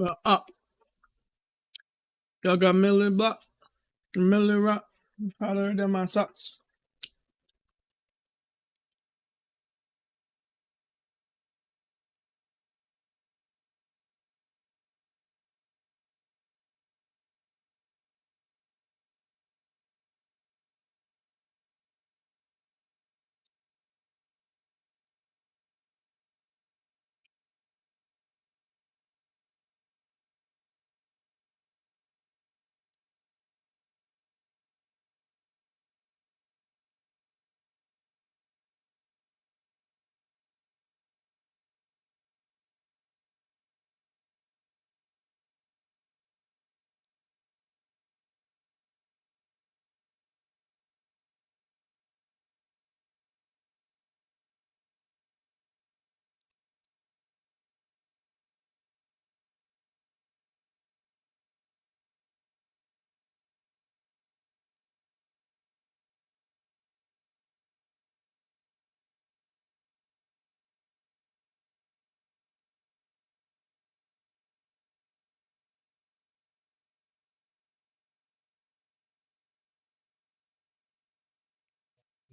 Up. Y'all got Millie Block, Millie Rock, hotter than my socks.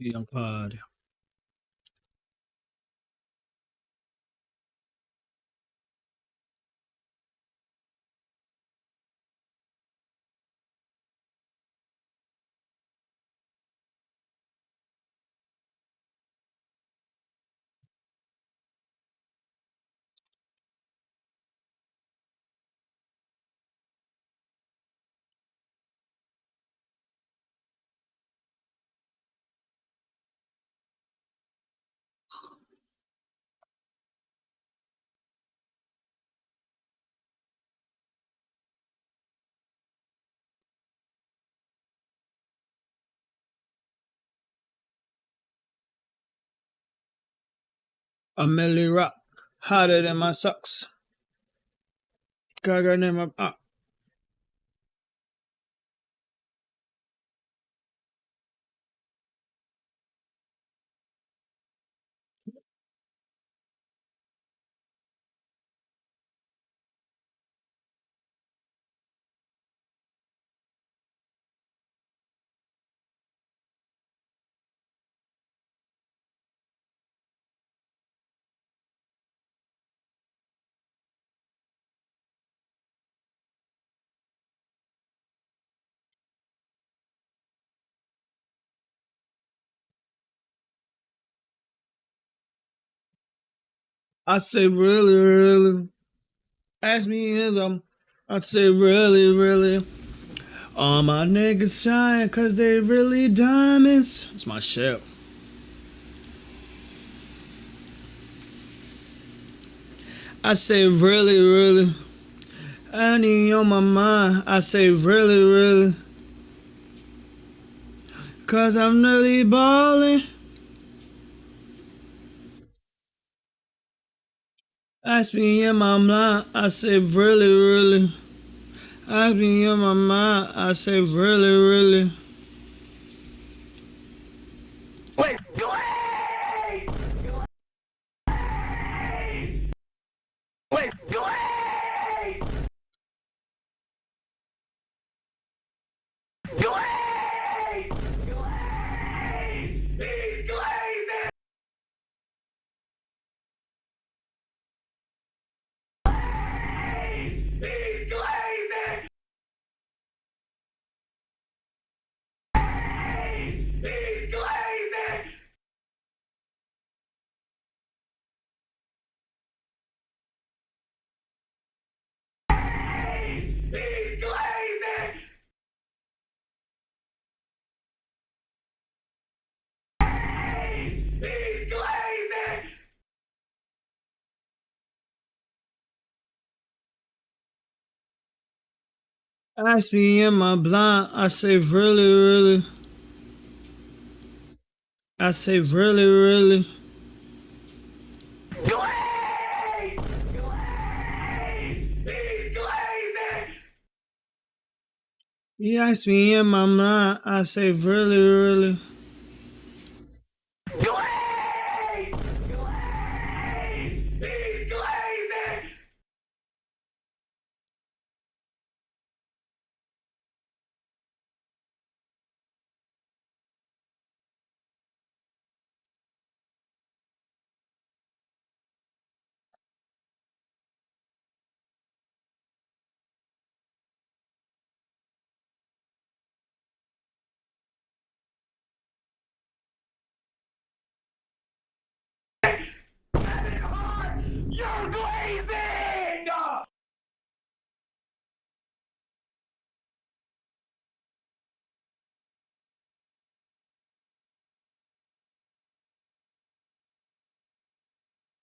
Young Pod. I'm Millie Rock, hotter than my socks. Gaga name of up. I say really, really. Ask me is I say really, really. All my niggas shine cause they really diamonds. It's my shit. I say really, really. Any on my mind. I say really, really. Cause I'm really ballin'. Ask me in my mind. I say really, really. Ask me in my mind. I say really, really. Wait, Glaze! Wait, Glaze! Glaze! Glaze! He's glazing! He's glazing! He's glazing! He's glazing! He's glazing! Ask me in my blind, I say really, really. I say really, really. Glaze! Glaze! He's glazing! He asked me in my mind, I say really, really. Glaze! Glaze! He's glazing! You're glazing!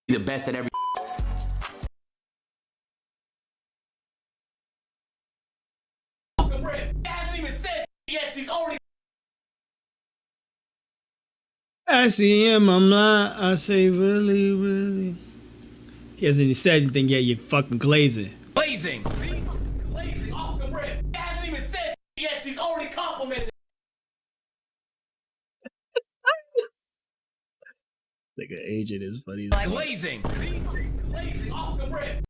The best at every. Hasn't even said yes, she's already. I see him, I'm not. I say, really, really. He hasn't even said anything yet, you fucking glazing. Glazing! See? Glazing off the rip. Hasn't even said yes, she's already complimented. Like an agent is funny. Glazing! See? Glazing off the rip.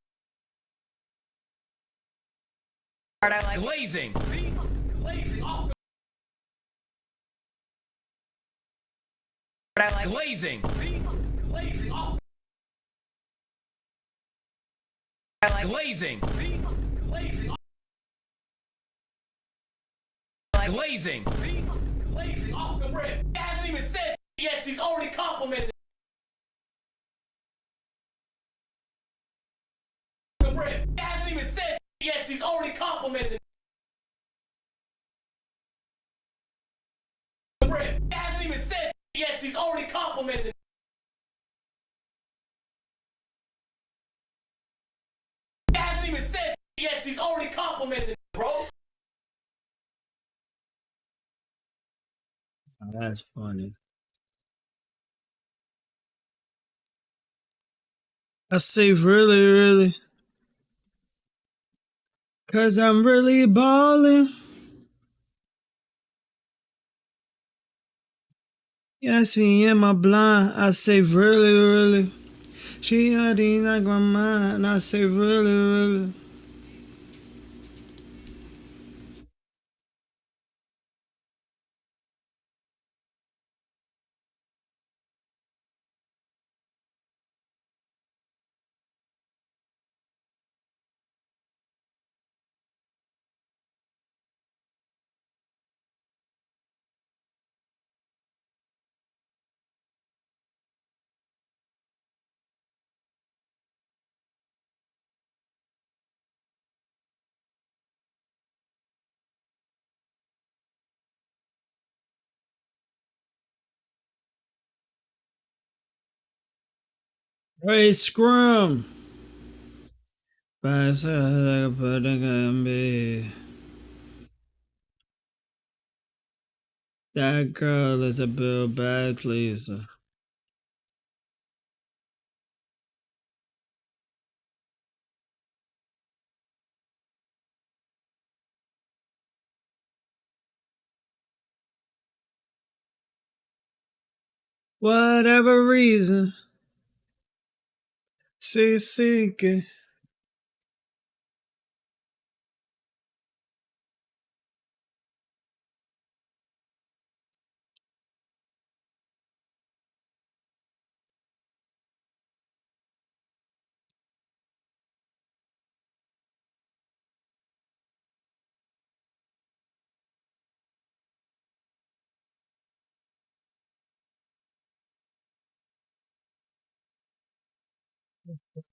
Glazing! See? Glazing off the. Glazing! See? Glazing off. Glazing! See? Glazing off. Glazing! See? Glazing off the rip. Hasn't even said yes, she's already complimented. The rip. Hasn't even said yes, she's already complimented. The rip. Hasn't even said yes, she's already complimented. Hasn't even said yes, she's already complimented, bro. Oh, that's funny. I say, really, really. Cause I'm really ballin'. Yes, me in my blind. I say, really, really. She already like my mind. I say, really, really. Hey, scrum. Pass like a pudding and be. That girl is a real bad pleaser. Whatever reason, she seeking.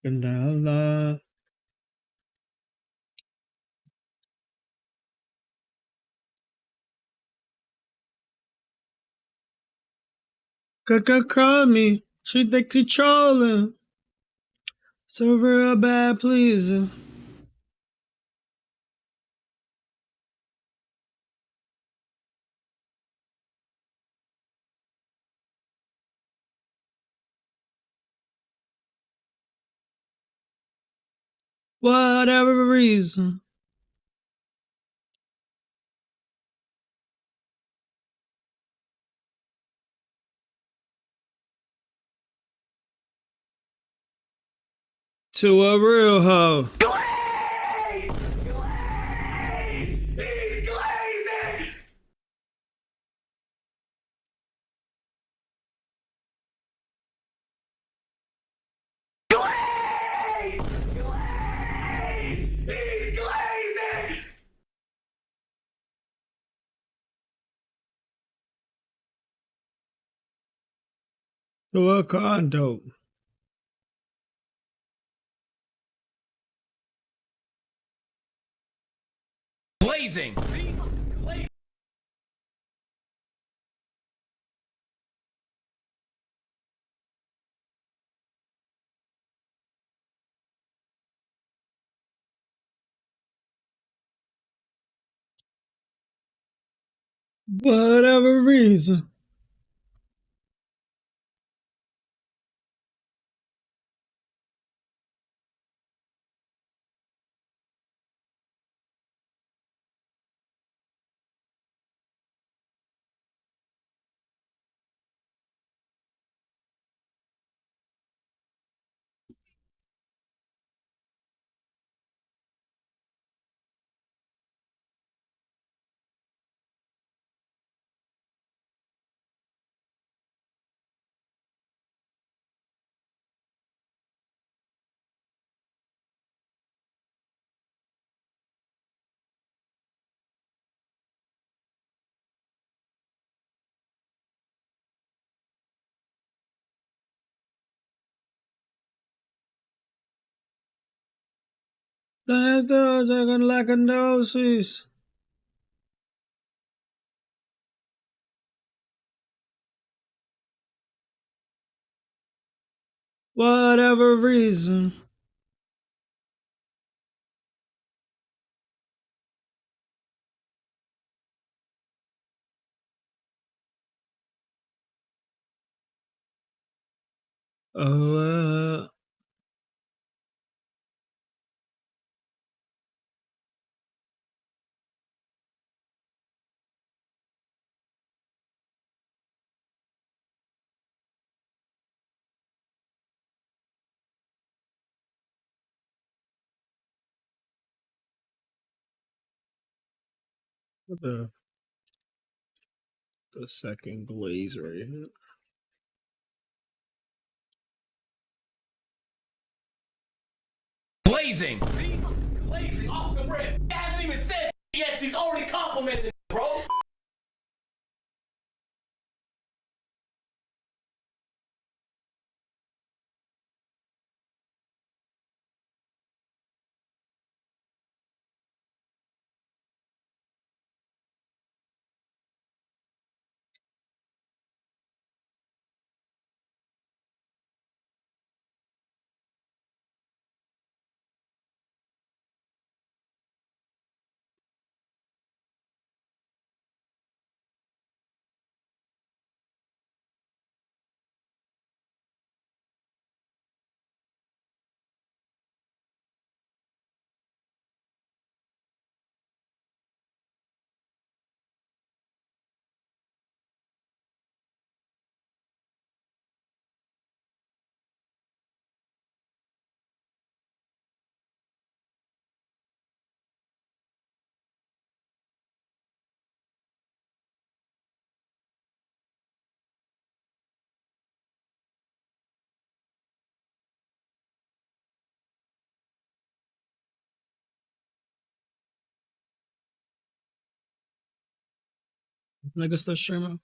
And down call me. She the controlling. So real bad pleaser. Whatever reason. To a real hoe. Glaze! Glaze! He's glazing! Glaze! Glaze! He's glazing! To a condo. Glazing. See? Glazing. Whatever reason. They're like a noses. Whatever reason. Oh, the second glaze right here. Glazing. See? Glazing off the rip. It hasn't even said yet. She's already complimented it, bro. Nigga still streaming?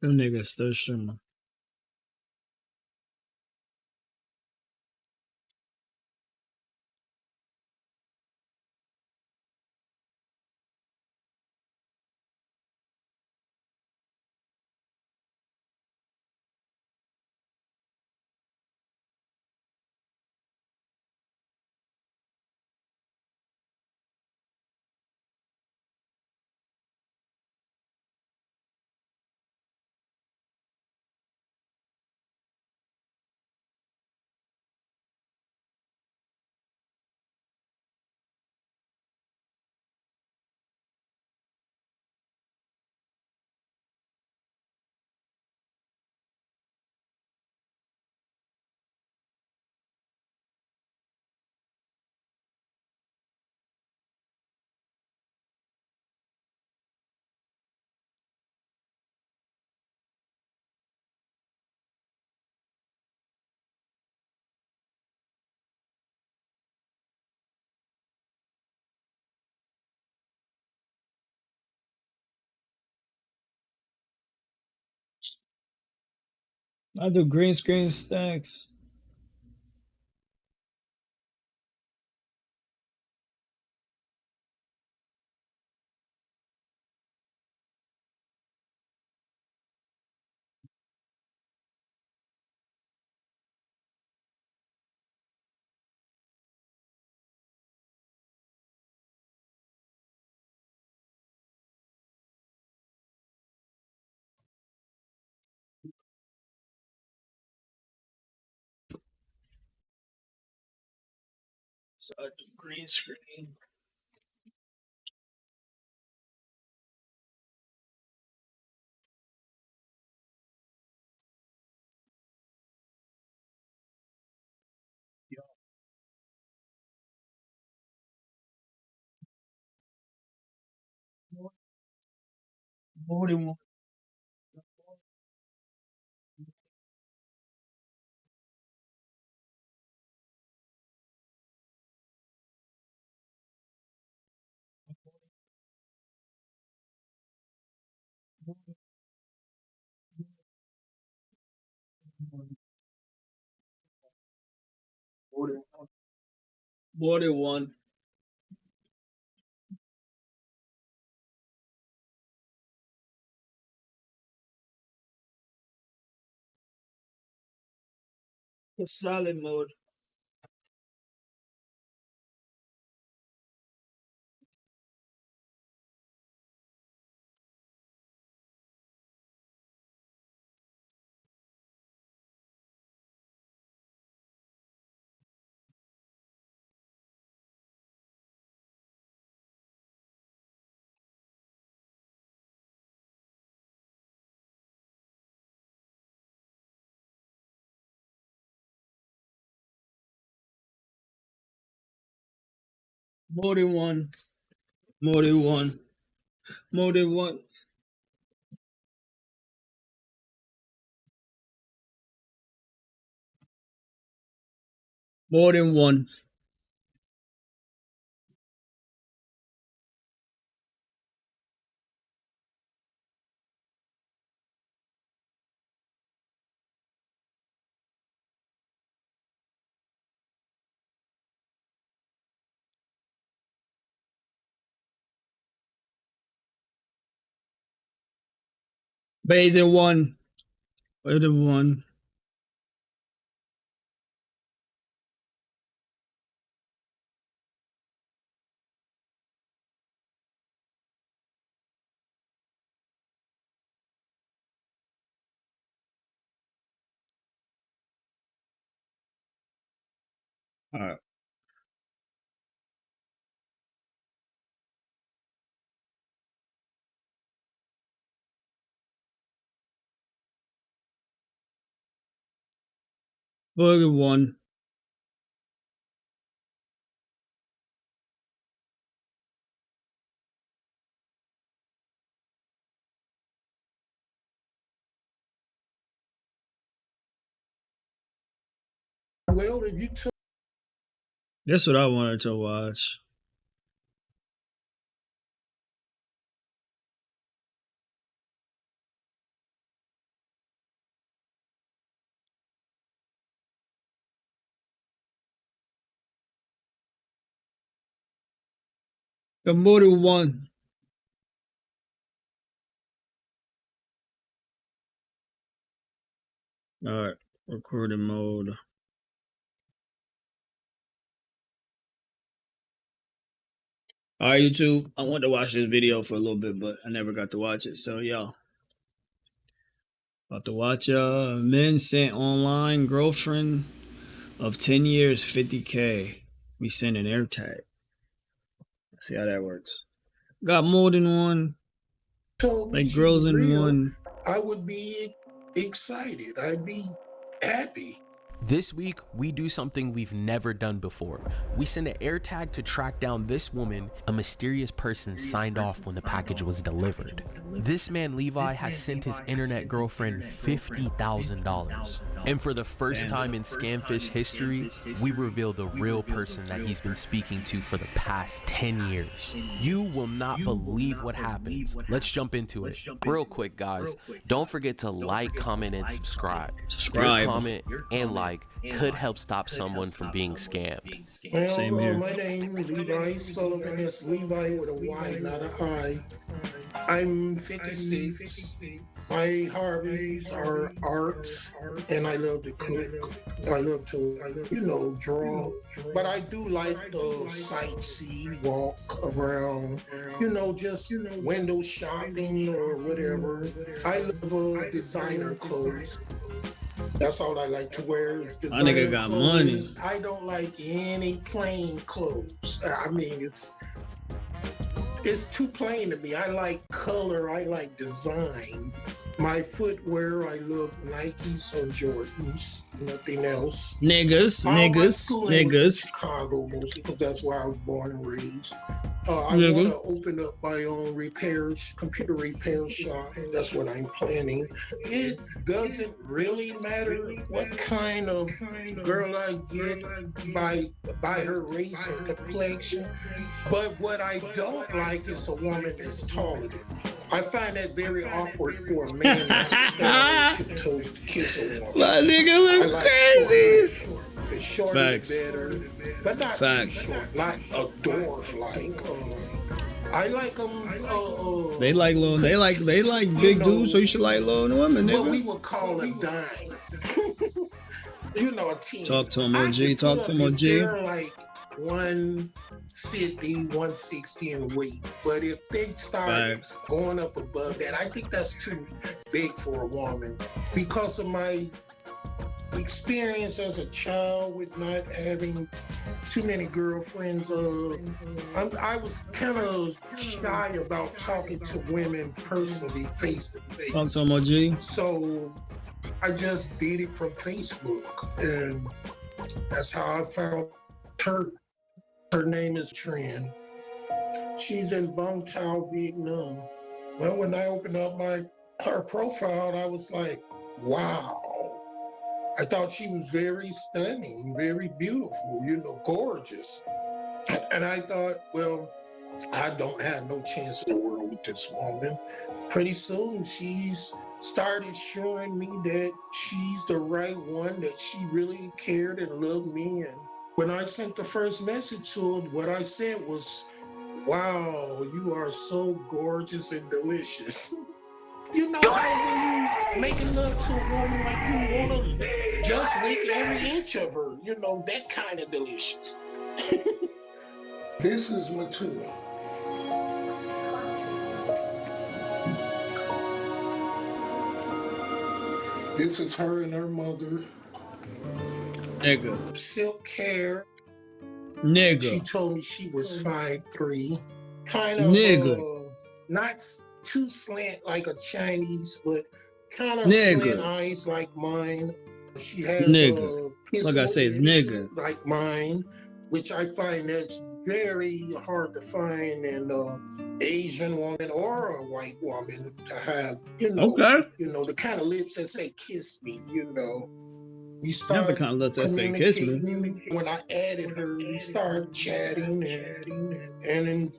Them niggas still streaming. I do green screen stacks. So I do green screen. More than one. More than one. More than one. The silent mode. More than one. More than one. More than one. More than one. Base in one. More than one. All right. More than one. Well, if you took That's what I wanted to watch. The more than one. All right. Recording mode. All right, YouTube. I wanted to watch this video for a little bit, but I never got to watch it. So, y'all. About to watch men sent online girlfriend of 10 years, 50K. We send an air tag. See how that works. Got more than one. told me Like she girls was in real, one. I would be excited. I'd be happy. This week, we do something we've never done before. We send an air tag to track down this woman. A mysterious person signed off when the package was delivered. This man, Levi, has sent his internet girlfriend $50,000. And for the first time in Scamfish history, we reveal the real person that he's been speaking to for the past 10 years. You will not believe what happens. Let's jump into it. Real quick, guys. Don't forget to like, comment, and subscribe. Your comment and like could help stop someone from being scammed. Well, Same here. my name Levi Sullivan. It's Levi with a Y, not a I. I'm 56. My hobbies are art, and I love to cook. I love to, draw. But I do like to sightsee, walk around, just window shopping or whatever. I love designer clothes. That's all I like to wear is My nigga designer got clothes. money. I don't like any plain clothes. I mean, it's too plain to me. I like color. I like design. My footwear, I love Nikes or Jordans, nothing else. Niggas. In Chicago mostly because that's where I was born and raised. I want to open up my own computer repair shop. That's what I'm planning. It doesn't really matter what kind of girl I get by her race or complexion. But what I don't like is a woman that's taller than me. I find that very awkward for a man to stand on tiptoes to kiss a woman. My nigga look crazy. The shorter the better, but not too short, not a dwarf like. I like them. They like little. They like big dudes. So you should like little women, nigga. What we would call a dime. A teen. Talk to him, OG. Talk to him, OG. They're like 150, 160 in weight, but if they start going up above that, I think that's too big for a woman because of my experience as a child with not having too many girlfriends. I was kind of shy about talking to women personally, face to face. Talk to him, OG. So I just did it from Facebook, and that's how I found her. Her name is Tran. She's in Vung Tau, Vietnam. Well, when I opened up her profile, I was like, wow. I thought she was very stunning, very beautiful, gorgeous. And I thought, well, I don't have no chance in the world with this woman. Pretty soon, she's started showing me that she's the right one, that she really cared and loved me. And when I sent the first message to her, what I said was, wow, you are so gorgeous and delicious. How when you making love to a woman, like you want to just lick every inch of her, that kind of delicious. This is mature. This is her and her mother. Nigga. Silk hair. Nigga. She told me she was 5'3". Kind of not too slant like a Chinese, but kind of slant eyes like mine. She has That's like I say, it's nigga. Like mine, which I find that's very hard to find in an Asian woman or a white woman to have, the kind of lips that say kiss me, We started the kind of lips that say kiss me. When I added her, we started chatting and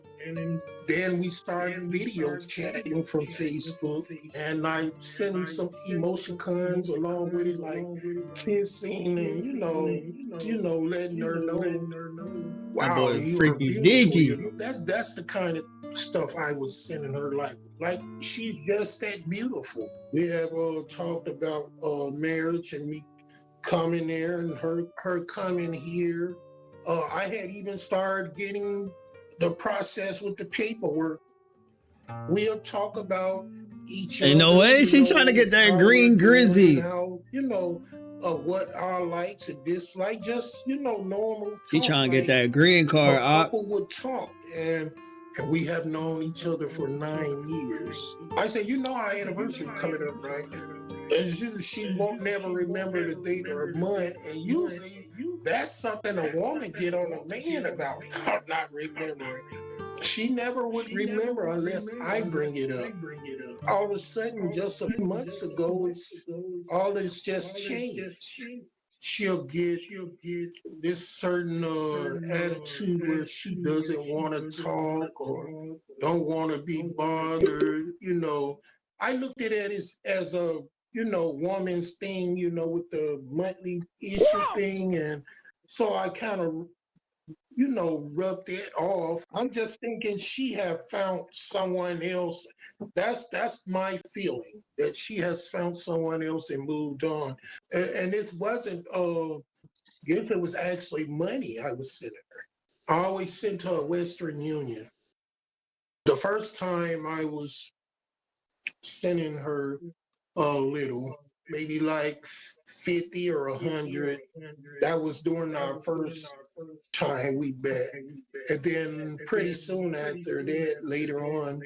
then we started video chatting from Facebook, and I sent her some emoticons along with it, like kissing and letting her know, wow, you are beautiful. That's the kind of stuff I was sending her, like she's just that beautiful. We have talked about marriage and me coming there and her coming here. I had even started getting the process with the paperwork. We'll talk about each other. Ain't no way she trying to get that green grizzy. How, what our likes and dislikes, just, normal talk. She trying to get that green card. A couple would talk, and we have known each other for 9 years. I said, our anniversary coming up, right? And she won't never remember the date or a month, and usually that's something a woman get on a man about not remembering. she never would remember unless I bring it up. All of a sudden, just a few months ago, all this just changed. She'll get this certain attitude where she doesn't want to talk or don't want to be bothered. I looked at it as a woman's thing, with the monthly issue thing, and so I kind of rubbed it off. I'm just thinking she have found someone else. That's my feeling, that she has found someone else and moved on. And it wasn't gifts, it was actually money I was sending her. I always sent her a Western Union. The first time I was sending her a little, maybe like 50 or 100. That was during our first time we met. And then pretty soon after that, later on,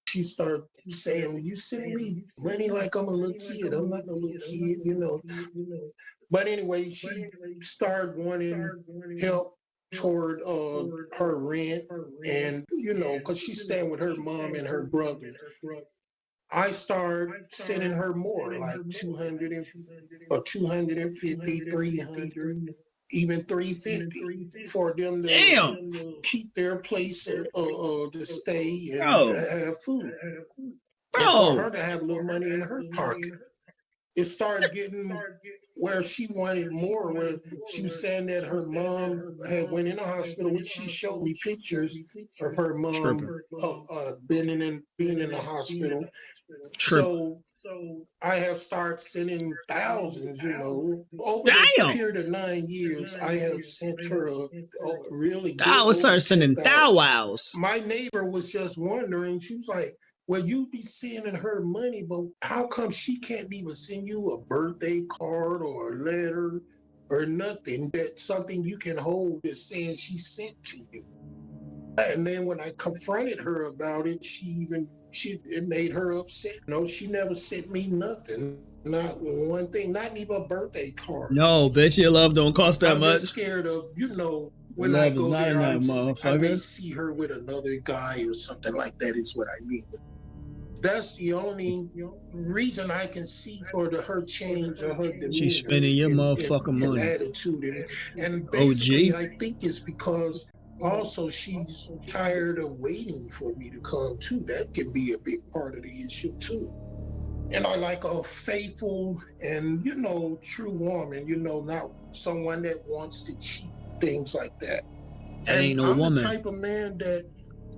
she started saying, "Well, you sending me money like I'm a little kid. I'm not a little kid. But anyway, she started wanting help toward her rent, and because she's staying with her mom and her brother. I started sending her more, like 200 or 250, 300, even 350 for them to Damn, keep their place to stay and bro, have food, and for her bro. to have a little money in her pocket. It started getting where she wanted more, where she was saying that her mom had went in the hospital, which she showed me pictures of her mom Tripping, being in the hospital. tripping. So I have started sending thousands, over the Damn. period of 9 years. I have sent her a really I good was over started sending thou 10,000. wows. My neighbor was just wondering. She was like, "Well, you be sending her money, but how come she can't even send you a birthday card or a letter or nothing, that's something you can hold that says she sent to you?" And then when I confronted her about it, it made her upset. No, she never sent me nothing, not one thing, not even a birthday card. No, bitch, your love don't cost that I'm just much. scared of, Your when I love is go not there, enough, I may motherfucker. see her with another guy or something like that, is what I mean. That's the only reason I can see for her change or her She's demeanor spending your and motherfucking money. attitude. And basically, OG. I think it's because also she's tired of waiting for me to come too. That could be a big part of the issue too. And I like a faithful and, true woman, not someone that wants to cheat, things like that. That ain't And no I'm the woman. type of man that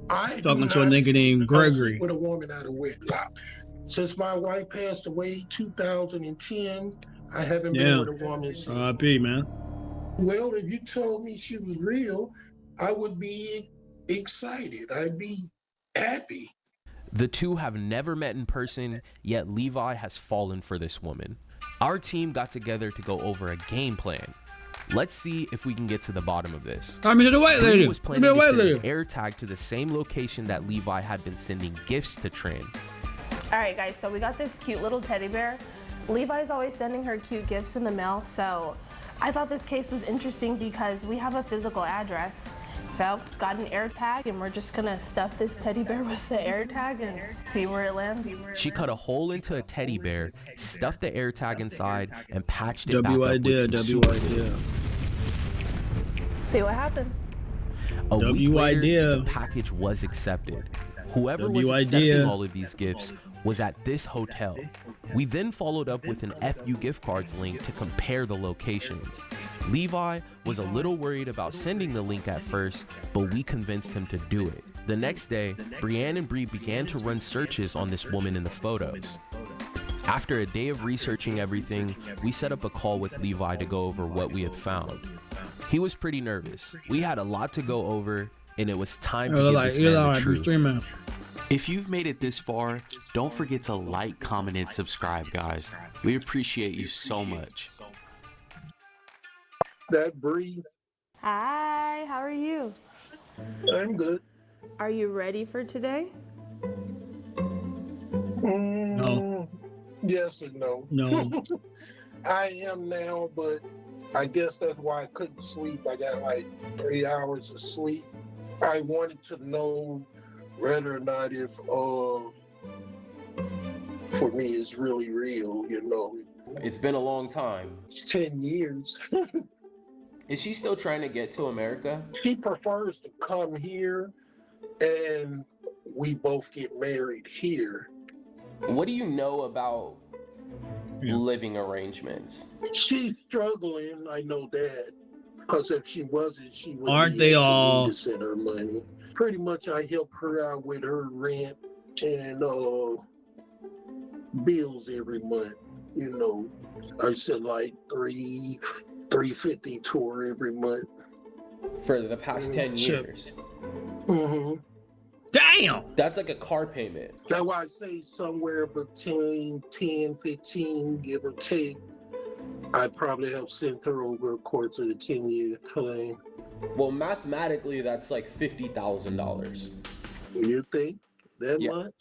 I do Talking to a not nigga named sleep Gregory. with a woman out of wedlock. Since my wife passed away 2010, I haven't been with Damn. a woman since. R.I.P., man. Well, if you told me she was real, I would be excited. I'd be happy. The two have never met in person, yet Levi has fallen for this woman. Our team got together to go over a game plan. Let's see if we can get to the bottom of this. Time to the white Bree lady. was Give planning me a to white send an lady. air tag to the same location that Levi had been sending gifts to Tran. All right, guys, so we got this cute little teddy bear. Levi's always sending her cute gifts in the mail, so I thought this case was interesting because we have a physical address. So got an air tag, and we're just gonna stuff this teddy bear with the air tag and see where it lands. She cut a hole into a teddy bear, stuffed the air tag inside, and patched it back W up idea, with some W super glue. idea. See what happens. A week W later, idea. the package was accepted. Whoever W was accepting idea. all of these gifts was at this hotel. We then followed up with an FU gift cards link to compare the locations. Levi was a little worried about sending the link at first, but we convinced him to do it. The next day, Brianne and Bree began to run searches on this woman in the photos. After a day of researching everything, we set up a call with Levi to go over what we had found. He was pretty nervous. We had a lot to go over, and it was time to give this man the truth. Streaming. If you've made it this far, don't forget to like, comment, and subscribe, guys. We appreciate you so much. That Bree, Hi, how are you? I'm good. Are you ready for today? No. Yes and no. No. I am now, but I guess that's why I couldn't sleep. I got like 3 hours of sleep. I wanted to know whether or not if for me it's really real, you know. It's been a long time. 10 years. Is she still trying to get to America? She prefers to come here and we both get married here. What do you know about Yeah. living arrangements? She's struggling, I know that. Because if she wasn't, she would Aren't be they asking all? me to send her money. Pretty much I help her out with her rent and bills every month. You know, I send like $350 to her every month. For the past 10 Shit. years. Mm-hmm. Damn. That's like a car payment. That's why I say somewhere between 10, 15, give or take. I probably have sent her over a course of a 10-year time. Well, mathematically, that's like $50,000. You think that much?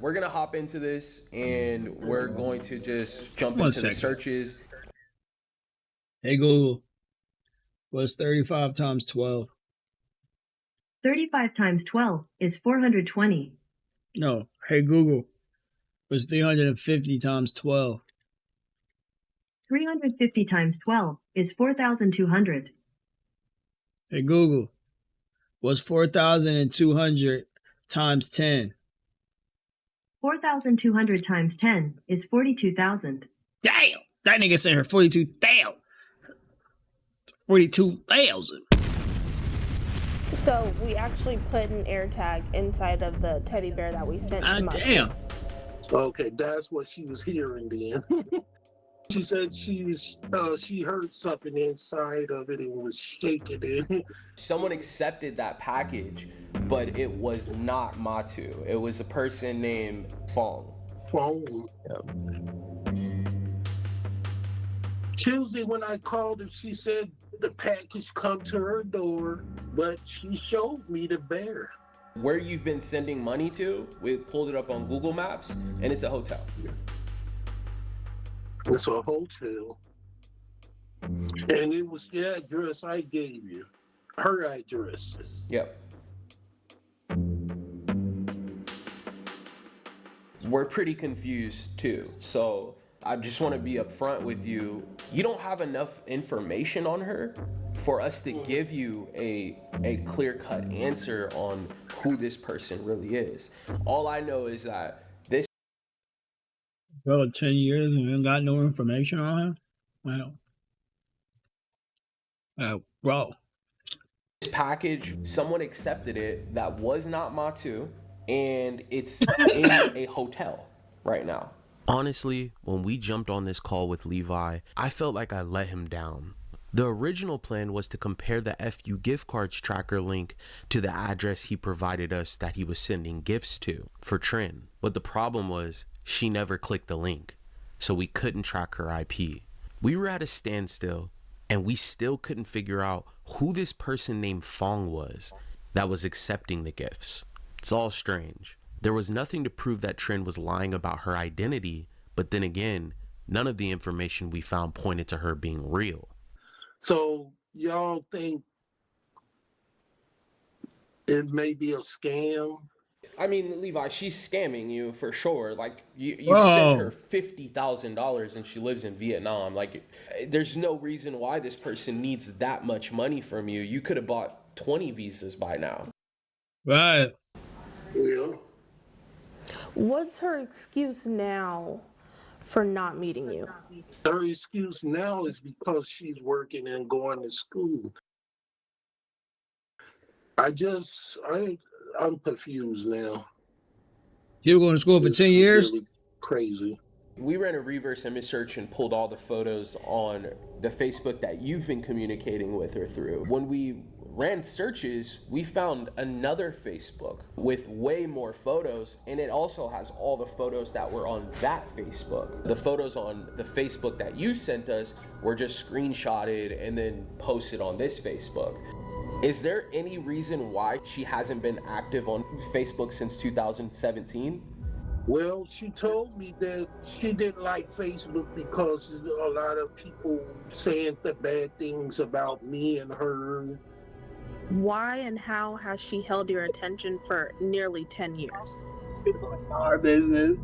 We're gonna hop into this, and we're going to just jump One into the second. searches. Hey Google, what's 35 times 12? 35 times 12 is 420. No. Hey Google, what's 350 times 12? 350 times 12 is 4,200. Hey Google, what's 4,200 times 10? 4,200 times 10 is 42,000. Damn! That nigga sent her 42,000. 42,000. So we actually put an air tag inside of the teddy bear that we sent to Mom. Damn. Okay, that's what she was hearing then. She said she heard something inside of it and was shaking it. Someone accepted that package, but it was not Matu. It was a person named Fong. Phone. Tuesday when I called her, she said the package come to her door, but she showed me the bear. Where you've been sending money to, we pulled it up on Google Maps, and it's a hotel. It's a hotel. And it was the address I gave you. Her address. Yep. We're pretty confused too. So I just want to be upfront with you. You don't have enough information on her for us to give you a clear-cut answer on who this person really is. All I know is that this Bro, 10 years and you got no information on him? Wow. Bro. package, someone accepted it that was not Matu, and it's in a hotel right now. Honestly, when we jumped on this call with Levi, I felt like I let him down. The original plan was to compare the FU gift cards tracker link to the address he provided us that he was sending gifts to for Trin. But the problem was she never clicked the link, so we couldn't track her IP. We were at a standstill, and we still couldn't figure out who this person named Fong was that was accepting the gifts. It's all strange. There was nothing to prove that Trin was lying about her identity, but then again, none of the information we found pointed to her being real. So y'all think it may be a scam? I mean, Levi, she's scamming you for sure. Like, you Whoa. sent her $50,000 and she lives in Vietnam. Like, there's no reason why this person needs that much money from you. You could have bought 20 visas by now. Right. Yeah. What's her excuse now for not meeting you? Her excuse now is because she's working and going to school. I'm confused now. You were going to school for 10 years? Really crazy. We ran a reverse image search and pulled all the photos on the Facebook that you've been communicating with her through. When we ran searches, we found another Facebook with way more photos, and it also has all the photos that were on that Facebook. The photos on the Facebook that you sent us were just screenshotted and then posted on this Facebook. Is there any reason why she hasn't been active on Facebook since 2017? Well, she told me that she didn't like Facebook because a lot of people saying the bad things about me and her. Why and how has she held your attention for nearly 10 years? Our business.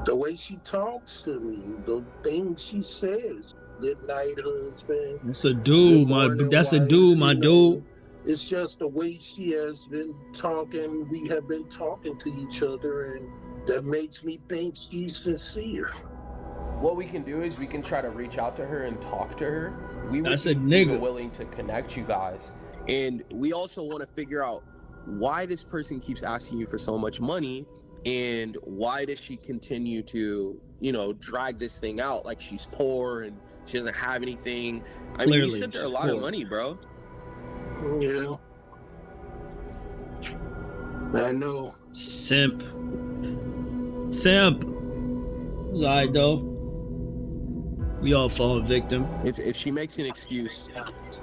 The way she talks to me, the things she says. Good night, husband. That's a Good dude, morning, that's a wife. dude, my dude. It's just the way she has been talking. We have been talking to each other, and that makes me think she's sincere. What we can do is we can try to reach out to her and talk to her. We would That's be a nigga. even willing to connect you guys. And we also want to figure out why this person keeps asking you for so much money, and why does she continue to, drag this thing out like she's poor and she doesn't have anything. I mean, you Clearly, sit there a she's lot of poor. money, bro. Yeah. I know. Simp. Simp. It's alright though. We all fall victim. If she makes an excuse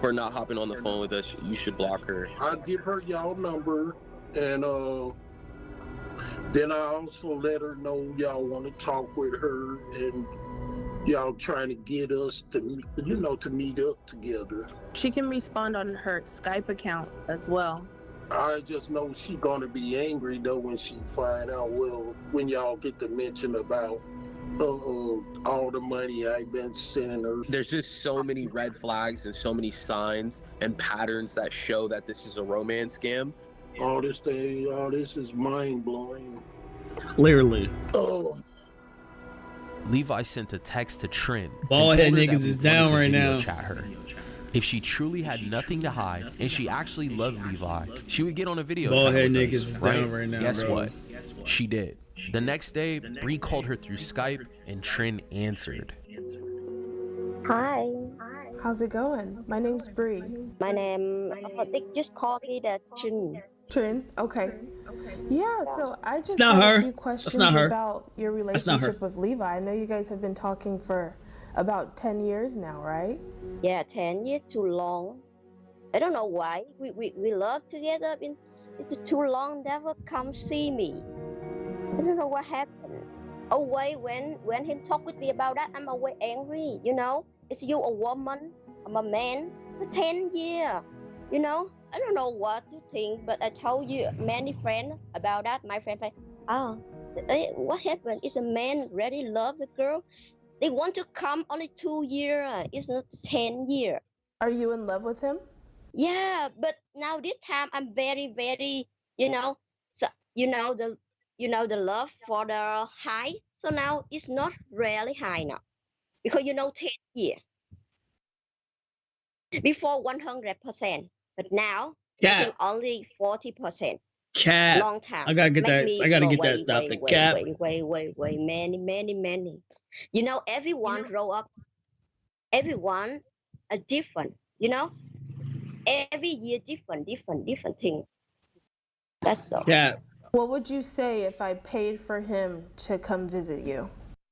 for not hopping on the phone with us, you should block her. I'll give her y'all number, and then I also let her know y'all want to talk with her, and y'all trying to get us to meet up together. She can respond on her Skype account as well. I just know she gonna be angry though when she find out. Well, when y'all get to mention about all the money I've been sending her. There's just so many red flags and so many signs and patterns that show that this is a romance scam. All this is mind blowing. Clearly. Oh. Levi sent a text to Trin. Bald head and told her that niggas we is wanted down to right video now. Chat her. If she truly had nothing to hide and she actually loved Levi, she would get on a video. Bald chat head with niggas us, is down right now, Guess bro. what? She did. The next day, Bree called her through Skype and Trin answered. Hi, How's it going? My name's Bree. my name. They just call me the Chin. Trin? Okay. Yeah, so I just not had her. a few That's questions not her. about your That's not her. relationship with Levi. I know you guys have been talking for about 10 years now, right? Yeah, 10 years too long. I don't know why. We love together. It's too long. Never come see me. I don't know what happened. Away when he talk with me about that, I'm away angry. It's you a woman, I'm a man. For 10 years. I don't know what to think, but I told you many friends about that. My friend like, what happened? Is a man really love the girl? They want to come only 2 years. It's not 10 years. Are you in love with him? Yeah, but now this time I'm very, very, so the love for the high. So now it's not really high now, because 10 years before 100%, but now I Cap. think only 40%. Cap. Long time. I gotta get Make that. me I gotta go get that wait, stopped. The wait, cap. wait, many. Everyone grow up. Everyone are different. Every year different thing. That's all. Cap. What would you say if I paid for him to come visit you?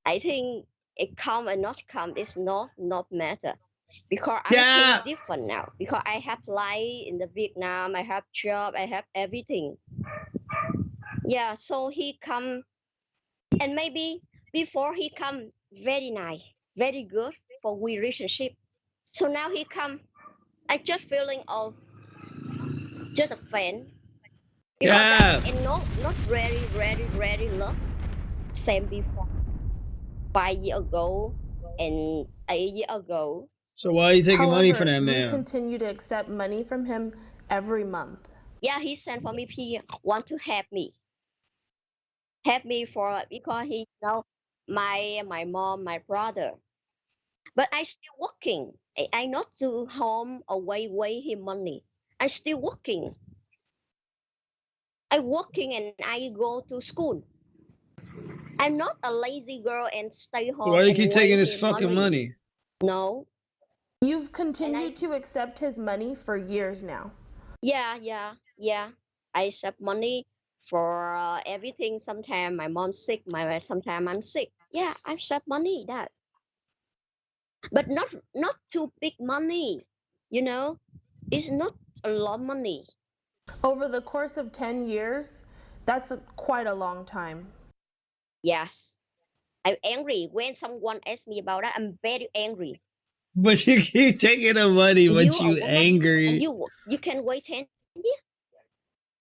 I think it come and not come is not matter, because I Yeah. think different now. Because I have life in the Vietnam, I have job, I have everything. Yeah, so he come, and maybe before he come, very nice, very good for we relationship. So now he come, I just feeling of just a friend. Because Cap. that and not very love. Same before 5 years ago and 8 years ago. So why are you taking money from that You man? continue to accept money from him every month. Yeah, he sent for me. He want to help me for, because he my mom, my brother. But I still working. I not to home away him money. I still working. I working and I go to school. I'm not a lazy girl and stay So home why do you and keep taking wait his him fucking money? No. You've continued to accept his money for years now. Yeah. I accept money for everything. Sometimes my mom's sick. Sometimes I'm sick. Yeah, I accept money. That, but not too big money. It's not a lot of money. Over the course of 10 years, that's quite a long time. Yes, I'm angry when someone asks me about that. I'm very angry. But you keep taking the money, You but a you woman and angry. you can wait 10 years?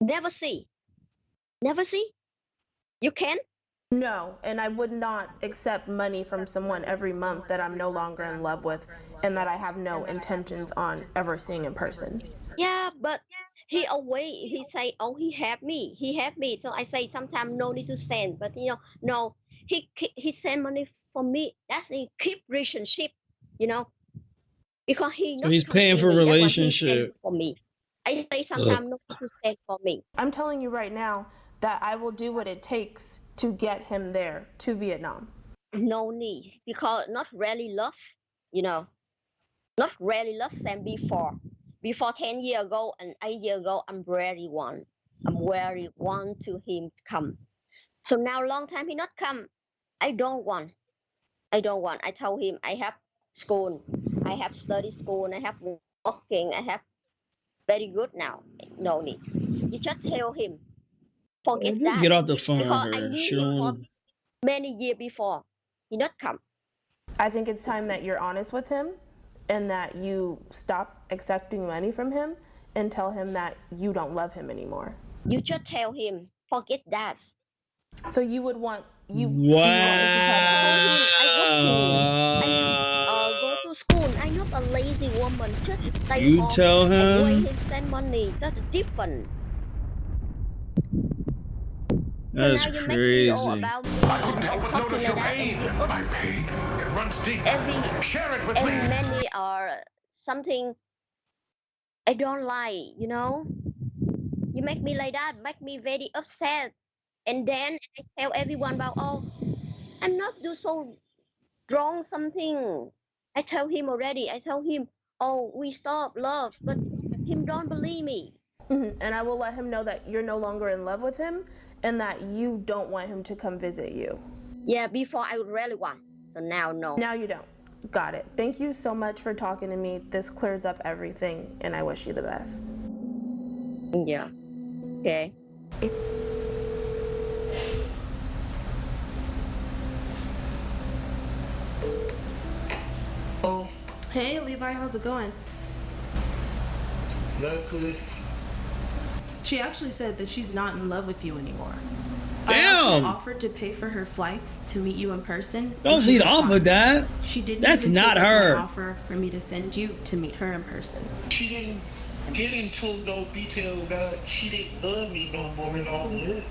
Never see. Never see? You can? No, and I would not accept money from someone every month that I'm no longer in love with and that I have no intentions on ever seeing in person. Yeah, but he away. He say, "Oh, he have me. He have me." So I say, sometimes no need to send, but no. He send money for me. That's a keep relationship, you know, because he So not he's come paying see for me. That's why he send relationship. for me. I say Ugh. sometimes no need to send for me. I'm telling you right now that I will do what it takes to get him there to Vietnam. No need because not really love, you know, not really love them before. Before 10 years ago and 8 years ago, I'm very want to him to come. So now long time he not come. I don't want. I don't want. I tell him I have school, I have study school, I have working, I have very good now. No need. You just tell him, forget Just that. get off the phone with Because I her. knew She him for don't. many years before. He not come. I think it's time that you're honest with him and that you stop accepting money from him and tell him that you don't love him anymore. You just tell him, forget that. So you would want Wow. do you want me to tell him Tell that? him I working. I go to school. I'm not a lazy woman. Just stay You home. tell Away him. him send money. That's different. So That's now you make me all crazy. about me I couldn't help and but talking notice like your that and pain. give up My pain, it runs deep. every Share it with and me. many are something I don't like. You make me like that, make me very upset. And then I tell everyone about, oh, I'm not do so wrong something. I tell him already. I tell him, oh, we stop love, but him don't believe me. And I will let him know that you're no longer in love with him and that you don't want him to come visit you. Yeah, before I really want. So now no. Now you don't. Got it. Thank you so much for talking to me. This clears up everything and I wish you the best. Yeah. Okay. Oh, Hey Levi, how's it going? not good. She actually said that she's not in love with you anymore. I also Damn. offered to pay for her flights to meet you in person. Don't and she lead off with declined. that. She didn't That's even not take up my her. offer for me to send you to meet her in person. She didn't get into no detail about it. She didn't love me no more and all that.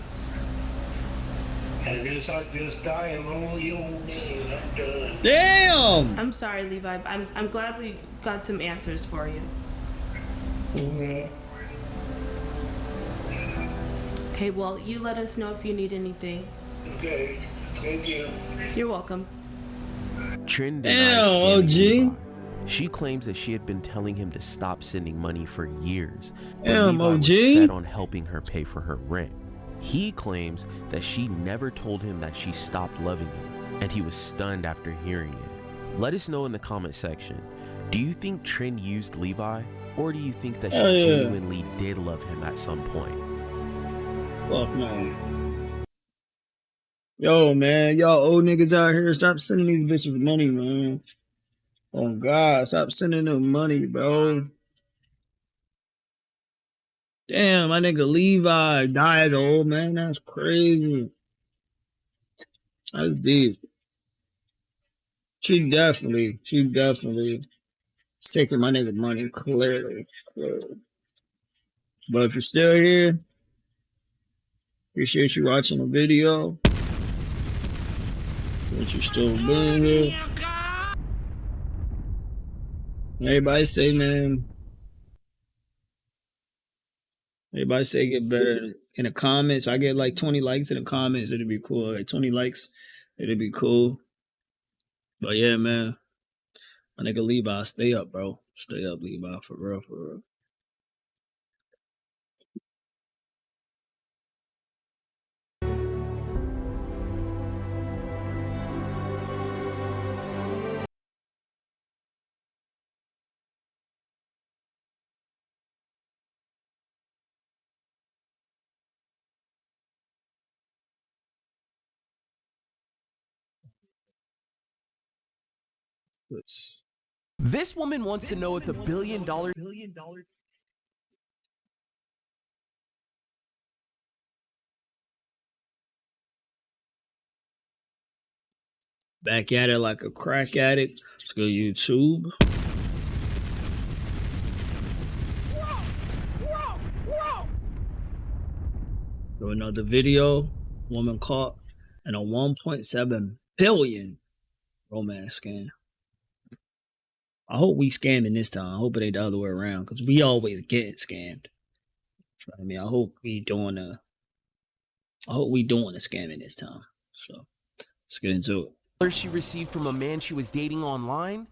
I guess I just die a lonely old man. I'm done. Damn. I'm sorry, Levi. I'm glad we got some answers for you. Yeah. Okay, well, you let us know if you need anything. Okay. Thank you. You're welcome. Trin Damn, denies scamming OG. Levi. She claims that she had been telling him to stop sending money for years, but Damn, Levi was OG. set on helping her pay for her rent. He claims that she never told him that she stopped loving him, and he was stunned after hearing it. Let us know in the comment section. Do you think Trin used Levi, or do you think that she Hell yeah. genuinely did love him at some point? Fuck no. Yo, man, y'all old niggas out here, stop sending these bitches money, man. Oh God, stop sending them money, bro. Damn, my nigga Levi died as an old man. That's crazy. That's deep. She definitely is taking my nigga money, clearly. But if you're still here, appreciate you watching the video. That you still being here. Everybody say, man. Everybody say get better in the comments. If I get like 20 likes in the comments, it'd be cool. Like 20 likes, it'd be cool. But yeah, man. My nigga Levi, stay up, bro. Stay up, Levi, for real, for real. Let's This woman wants to know if the $1 billion Back at it like a crack addict. Let's go YouTube. Do another video. Woman caught in a 1.7 billion romance scam. I hope we scamming this time. I hope it ain't the other way around, because we always get scammed. I mean, I hope we doing a scamming this time. So let's get into it. she received from a man she was dating online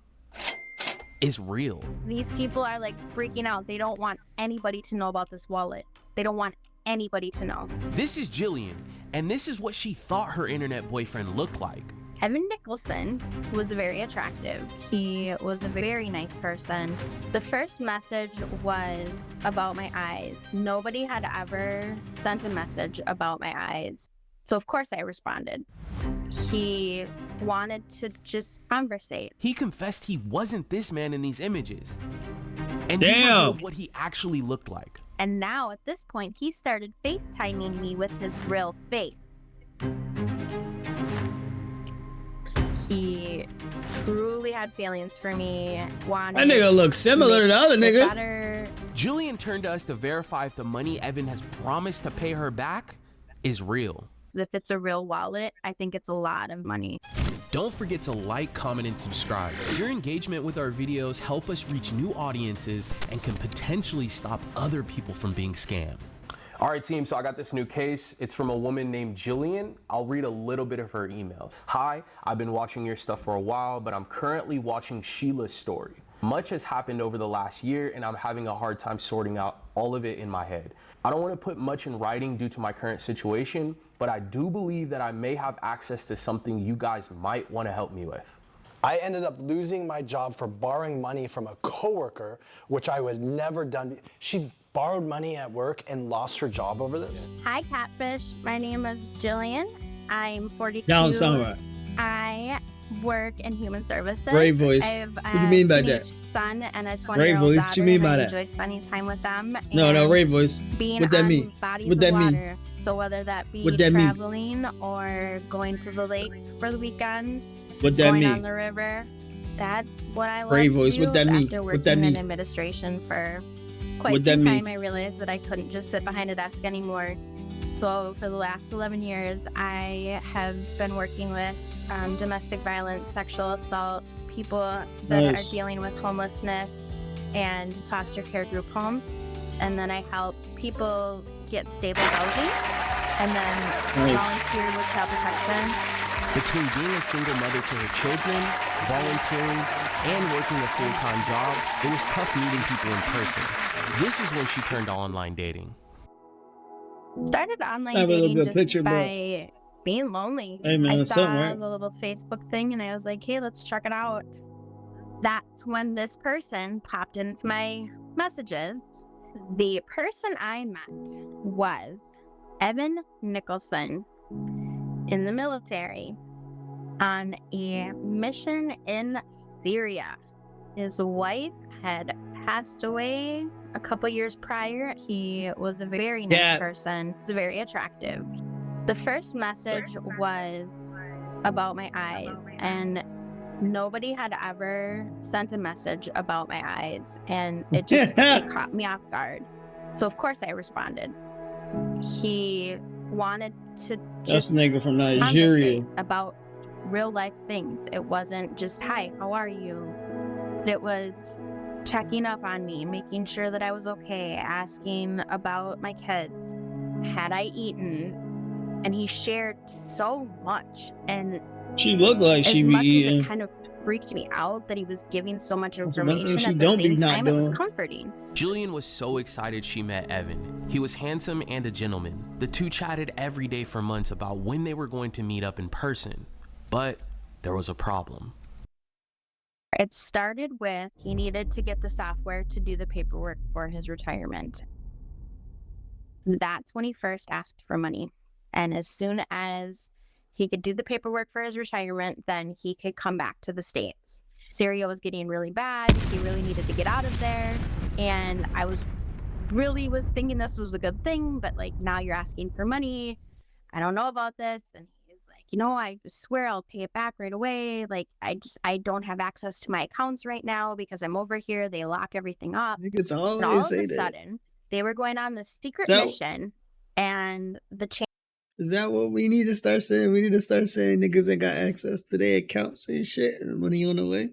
is real. These people are like freaking out. They don't want anybody to know about this wallet. They don't want anybody to know. This is Jillian, and this is what she thought her internet boyfriend looked like. Evan Nicholson was very attractive. He was a very nice person. The first message was about my eyes. Nobody had ever sent a message about my eyes. So of course I responded. He wanted to just conversate. He confessed he wasn't this man in these images. And he Damn. revealed what he actually looked like. And now at this point, he started FaceTiming me with his real face. He truly had feelings for me. Wanted That nigga looks similar to the other nigga. better. Jillian turned to us to verify if the money Evan has promised to pay her back is real. If it's a real wallet, I think it's a lot of money. Don't forget to like, comment, and subscribe. Your engagement with our videos help us reach new audiences and can potentially stop other people from being scammed. All right, team, so I got this new case. It's from a woman named Jillian. I'll read a little bit of her email. Hi, I've been watching your stuff for a while, but I'm currently watching Sheila's story. Much has happened over the last year, and I'm having a hard time sorting out all of it in my head. I don't want to put much in writing due to my current situation, but I do believe that I may have access to something you guys might want to help me with. I ended up losing my job for borrowing money from a coworker, which I would never done. She borrowed money at work and lost her job over this. Hi, Catfish. My name is Jillian. I'm 42. Don't sound right. I work in human services. Great voice. I have What do you mean by that? teenage son and a Great 20-year-old voice. daughter. What you mean and by I that? enjoy spending time with them. No, and Ray voice. being What that on mean? bodies What of that mean? water. So whether that be What that mean? traveling or going to the lake for the weekend, What that going on mean? the river, that's what I love Ray to voice. do. What that mean? After What working that mean? in administration for quite What that some mean? time, I realized that I couldn't just sit behind a desk anymore. So for the last 11 years, I have been working with domestic violence, sexual assault, people that Nice. are dealing with homelessness and foster care group homes. And then I helped people get stable housing and then Nice. volunteered with child protection. Between being a single mother to her children, volunteering, and working a full-time job, it was tough meeting people in person. This is when she turned to online dating. Started online Have a little dating good just picture, bro. by being lonely. Hey, man, I that's saw something, right? the little Facebook thing and I was like, hey, let's check it out. That's when this person popped into my messages. The person I met was Evan Nicholson in the military on a mission in Syria. His wife had passed away a couple years prior. He was a very nice Yeah. person, very attractive. The first message was about my eyes, and nobody had ever sent a message about my eyes, and it just it caught me off guard. So of course I responded. He wanted to That's just a nigga from Nigeria. conversate about real life things. It wasn't just, hi, how are you? It was checking up on me, making sure that I was okay, asking about my kids. Had I eaten? And he shared so much. And She looked like as she be much as eating. it kind of freaked me out that he was giving so much That's one thing information, she at the don't be same not time, it was doing. comforting. Jillian was so excited she met Evan. He was handsome and a gentleman. The two chatted every day for months about when they were going to meet up in person. But there was a problem. It started with he needed to get the software to do the paperwork for his retirement. That's when he first asked for money. And as soon as he could do the paperwork for his retirement, then he could come back to the States. Syria was getting really bad. He really needed to get out of there. And I was thinking this was a good thing, but like now you're asking for money. I don't know about this. And he's like, you know, I swear I'll pay it back right away. Like I don't have access to my accounts right now because I'm over here. They lock everything up. Niggas And always all of say a that. sudden, they were going on this secret That- mission, and the Is that what we need to start saying? We need to start saying niggas ain't got access to their accounts and shit and money on the way.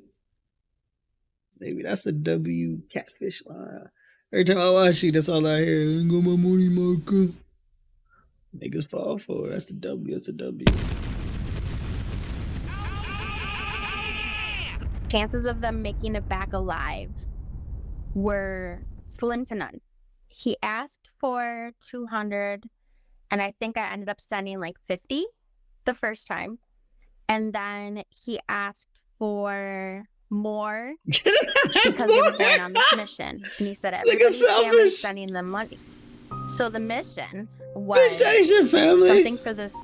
Maybe that's a W catfish line. Every time I watch you, that's all I hear. Ain't got my money, Marco. Niggas fall for it. That's a W. That's a W. chances of them making it back alive were slim to none. He asked for 200, and I think I ended up sending like 50 the first time. And then he asked for more because they were going on this mission. And he said everybody's family's sending them money. So the mission was your family. something for this.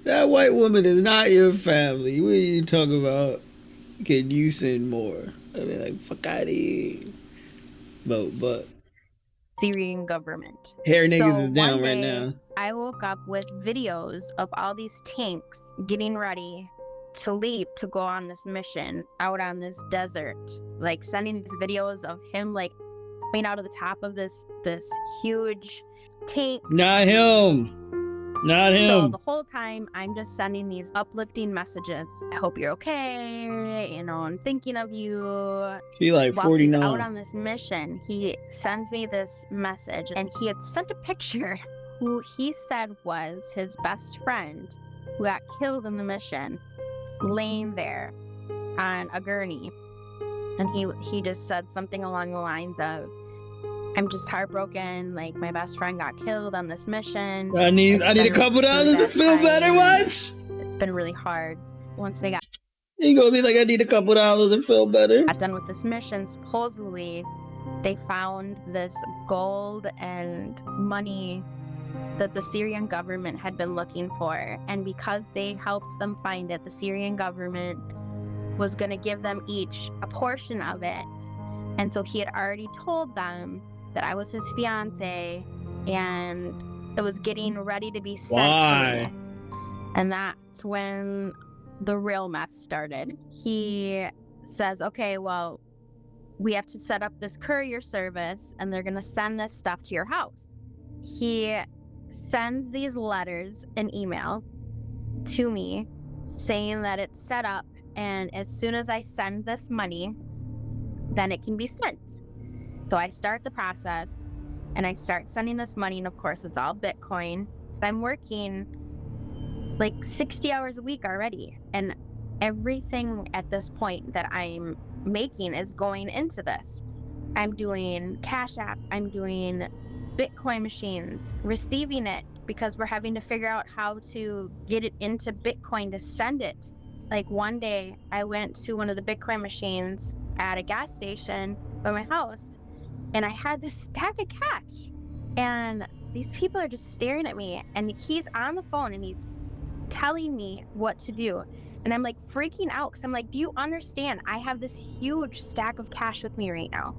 That white woman is not your family. What are you talking about? Can you send more? I mean, like, fuck out of here. But Syrian government. hair niggas So is down one right day, now. I woke up with videos of all these tanks getting ready to leave to go on this mission out on this desert. Like sending these videos of him like coming out of the top of this huge tank. Not him. Not him. So the whole time I'm just sending these uplifting messages. I hope you're okay. You know, I'm thinking of you. She like While 49. he's out on this mission, he sends me this message, and he had sent a picture who he said was his best friend who got killed in the mission, laying there on a gurney. And he just said something along the lines of, I'm just heartbroken, like my best friend got killed on this mission. I need a couple dollars to feel better, watch. It's been really hard once they got You gonna be like, I need a couple dollars to feel better. done with this mission. Supposedly they found this gold and money that the Syrian government had been looking for, and because they helped them find it, the Syrian government was going to give them each a portion of it. And so he had already told them that I was his fiance, and it was getting ready to be sent to me. And that's when the real mess started. He says, okay, well, we have to set up this courier service, and they're going to send this stuff to your house. He sends these letters and email to me saying that it's set up, and as soon as I send this money, then it can be sent. So I start the process and I start sending this money, and of course it's all Bitcoin. I'm working like 60 hours a week already, and everything at this point that I'm making is going into this. I'm doing Cash App, I'm doing Bitcoin machines, receiving it because we're having to figure out how to get it into Bitcoin to send it. Like one day I went to one of the Bitcoin machines at a gas station by my house, and I had this stack of cash, and these people are just staring at me, and he's on the phone and he's telling me what to do. And I'm like freaking out because I'm like, do you understand? I have this huge stack of cash with me right now.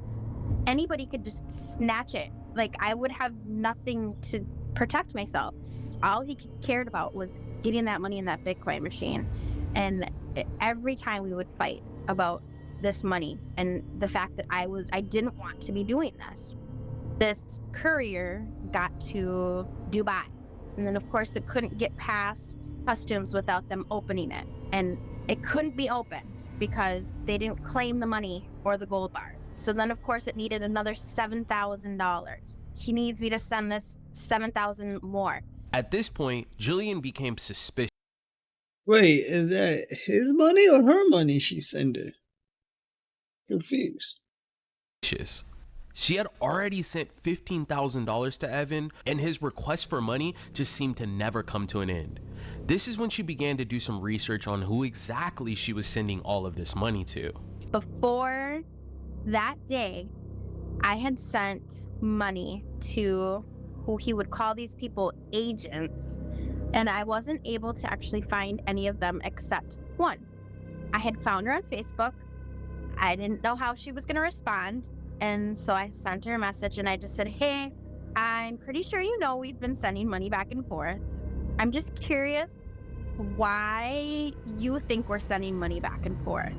Anybody could just snatch it. Like I would have nothing to protect myself. All he cared about was getting that money in that Bitcoin machine. And every time we would fight about this money and the fact that I didn't want to be doing this. This courier got to Dubai. And then of course it couldn't get past customs without them opening it. And it couldn't be opened because they didn't claim the money or the gold bars. So then of course it needed another $7,000. He needs me to send this $7,000 more. At this point, Jillian became suspicious. Wait, is that his money or her money she sent her? Confused. She had already sent $15,000 to Evan, and his request for money just seemed to never come to an end. This is when she began to do some research on who exactly she was sending all of this money to. Before that day, I had sent money to who he would call these people agents, and I wasn't able to actually find any of them except one. I had found her on Facebook, I didn't know how she was going to respond. And so I sent her a message and I just said, hey, I'm pretty sure you know we've been sending money back and forth. I'm just curious why you think we're sending money back and forth.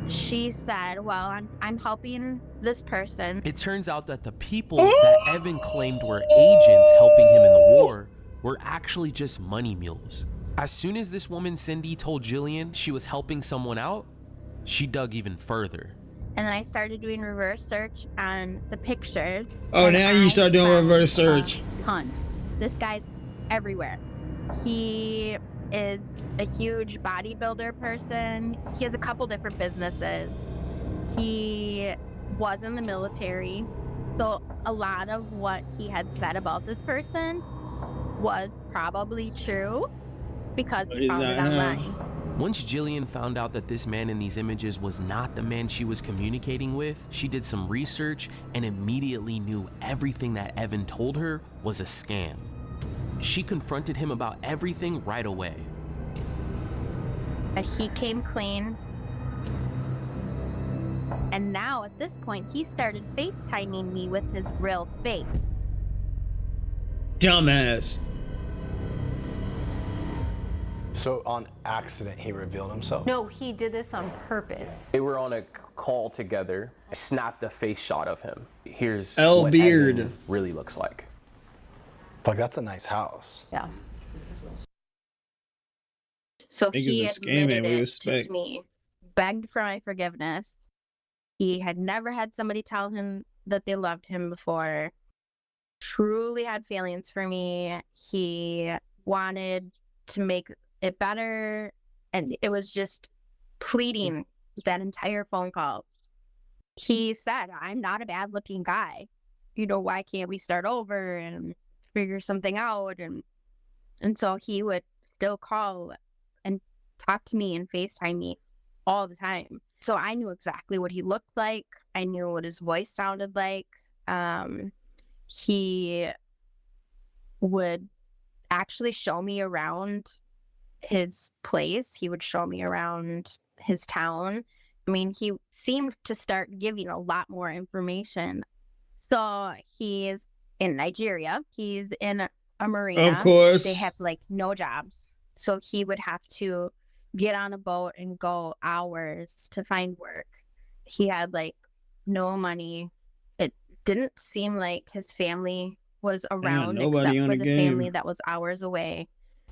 She said, well, I'm helping this person. It turns out that the people that Evan claimed were agents helping him in the war were actually just money mules. As soon as this woman Cindy told Jillian she was helping someone out, she dug even further. And then I started doing reverse search on the pictures. Oh, now you start doing reverse search. Ton. This guy's everywhere. He is a huge bodybuilder person. He has a couple different businesses. He was in the military. So a lot of what he had said about this person was probably true because he found it online. Once Jillian found out that this man in these images was not the man she was communicating with, she did some research and immediately knew everything that Evan told her was a scam. She confronted him about everything right away. He came clean. And now at this point, he started FaceTiming me with his real face. Dumbass. So on accident, he revealed himself? No, he did this on purpose. They were on a call together. I snapped a face shot of him. Here's L what Beard Evan really looks like. Fuck, that's a nice house. Yeah. So Niggas he is scamming, admitted we it respect. to me, begged for my forgiveness. He had never had somebody tell him that they loved him before. Truly had feelings for me. He wanted to make it better, and it was just pleading that entire phone call. He said, I'm not a bad looking guy. You know, why can't we start over and figure something out? And so he would still call and talk to me and FaceTime me all the time. So I knew exactly what he looked like. I knew what his voice sounded like. He would actually show me around his place. He would show me around his town. I mean, he seemed to start giving a lot more information. So he's in Nigeria. He's in a marina. Of course. They have like no jobs. So he would have to get on a boat and go hours to find work. He had like no money. It didn't seem like his family was around except for the family that was hours away.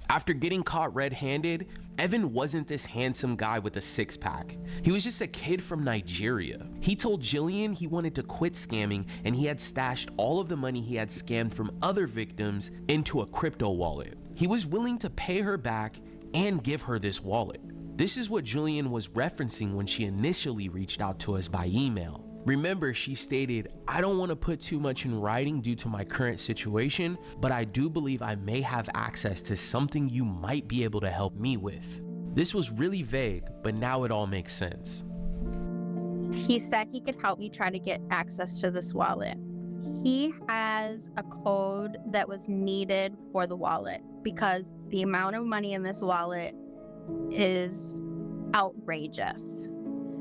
After getting caught red-handed, Evan wasn't this handsome guy with a six-pack. He was just a kid from Nigeria. He told Jillian he wanted to quit scamming and he had stashed all of the money he had scammed from other victims into a crypto wallet. He was willing to pay her back and give her this wallet. This is what Jillian was referencing when she initially reached out to us by email. Remember, she stated, I don't want to put too much in writing due to my current situation, but I do believe I may have access to something you might be able to help me with. This was really vague, but now it all makes sense. He said he could help me try to get access to this wallet. He has a code that was needed for the wallet because the amount of money in this wallet is outrageous.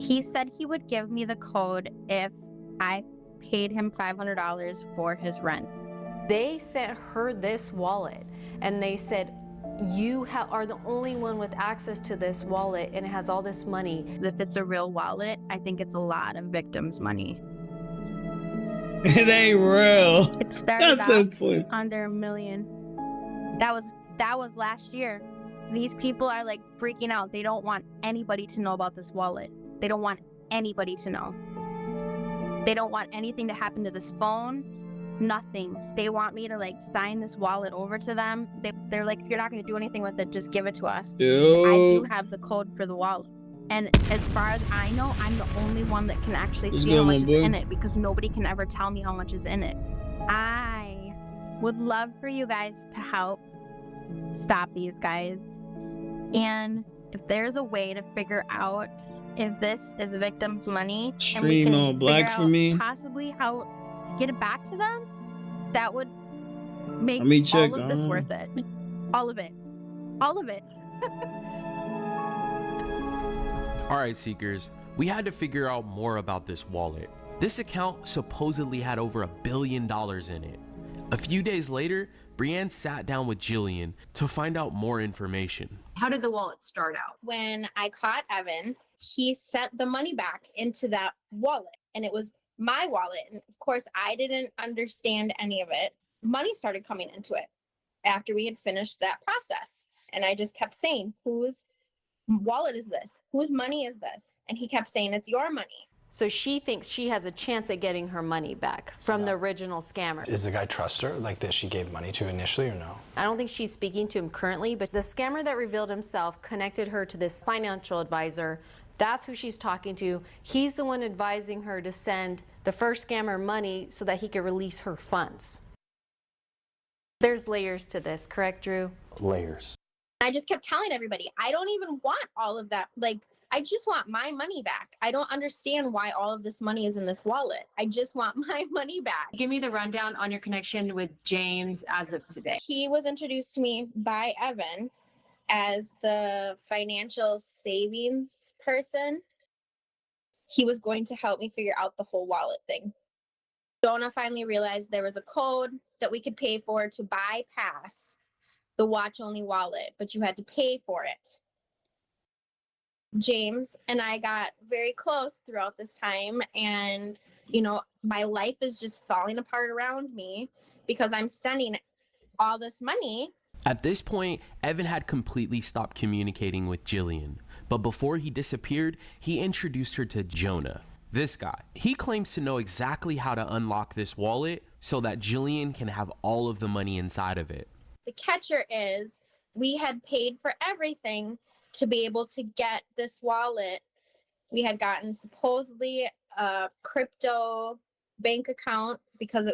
He said he would give me the code if I paid him $500 for his rent. They sent her this wallet and they said, you are the only one with access to this wallet and it has all this money. If it's a real wallet, I think it's a lot of victims' money. It ain't real. It started That's so off funny. under $1 million. That was last year. These people are like freaking out. They don't want anybody to know about this wallet. They don't want anybody to know. They don't want anything to happen to this phone. Nothing. They want me to like sign this wallet over to them. They're like, if you're not going to do anything with it, just give it to us. I do have the code for the wallet. And as far as I know, I'm the only one that can actually see how much is in it because nobody can ever tell me how much is in it. I would love for you guys to help stop these guys. And if there's a way to figure out if this is the victim's money, and we Stream can all black figure for out me. possibly how to get it back to them, that would make Let me check all of this on. worth it. All of it. All of it. All right, Seekers, We had to figure out more about this wallet. This account supposedly had over $1 billion in it. A few days later, Brienne sat down with Jillian to find out more information. How did the wallet start out? When I caught Evan, he sent the money back into that wallet, and it was my wallet. And of course, I didn't understand any of it. Money started coming into it after we had finished that process. And I just kept saying, whose wallet is this? Whose money is this? And he kept saying, it's your money. So she thinks she has a chance at getting her money back from the original scammer. Does the guy trust her, like that she gave money to initially, or no? I don't think she's speaking to him currently, but the scammer that revealed himself connected her to this financial advisor. That's who she's talking to. He's the one advising her to send the first scammer money so that he could release her funds. There's layers to this, correct, Drew? Layers. I just kept telling everybody, I don't even want all of that. Like, I just want my money back. I don't understand why all of this money is in this wallet. I just want my money back. Give me the rundown on your connection with James as of today. He was introduced to me by Evan as the financial savings person. He was going to help me figure out the whole wallet thing. Donna finally realized there was a code that we could pay for to bypass the watch-only wallet, but you had to pay for it. James and I got very close throughout this time, and my life is just falling apart around me because I'm sending all this money. At this point, Evan had completely stopped communicating with Jillian, but before he disappeared, he introduced her to Jonah. This guy, he claims to know exactly how to unlock this wallet so that Jillian can have all of the money inside of it. The catcher is we had paid for everything to be able to get this wallet. We had gotten supposedly a crypto bank account because